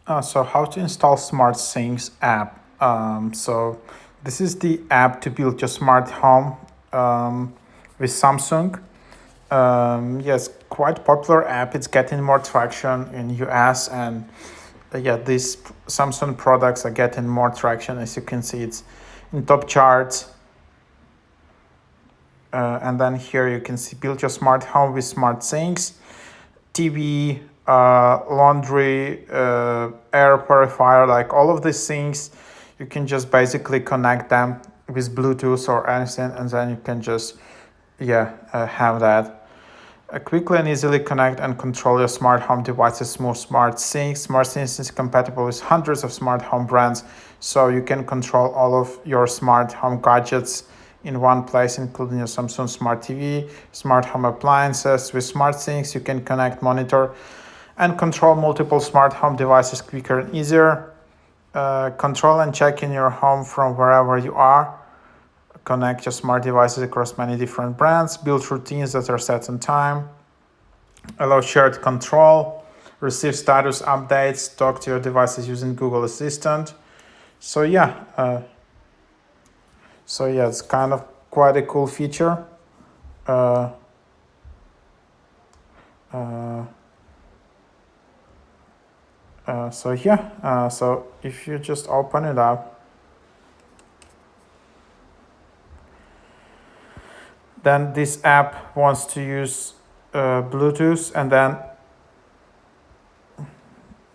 So how to install SmartThings app. So this is the app to build your smart home with Samsung. Yes, quite popular app. It's getting more traction in US, and yeah, these Samsung products are getting more traction. As you can see, it's in top charts. And then here you can see build your smart home with SmartThings. TV, laundry, air purifier, like all of these things, you can just basically connect them with Bluetooth or anything, and then you can just, have that. Quickly and easily connect and control your smart home devices with SmartThings. SmartThings is compatible with hundreds of smart home brands, so you can control all of your smart home gadgets in one place, including your Samsung Smart TV, smart home appliances. With SmartThings, you can connect, monitor, and control multiple smart home devices quicker and easier. Control and check in your home from wherever you are. Connect your smart devices across many different brands. Build routines that are set on time. Allow shared control. Receive status updates. Talk to your devices using Google Assistant. So it's kind of quite a cool feature. Uh, so if you just open it up, then this app wants to use Bluetooth, and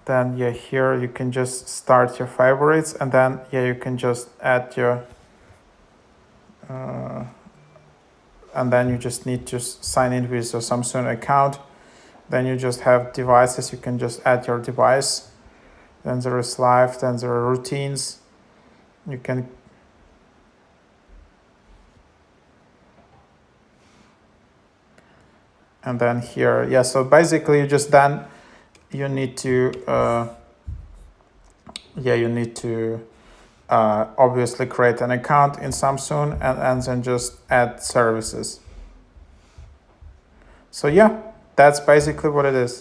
then here you can just start your favorites, and then you can just add your and then you just need to sign in with your Samsung account. Then you just have devices, you can just add your device. Then there is live, then there are routines. You can and then here, so basically you need to obviously create an account in Samsung, and then just add services. So that's basically what it is.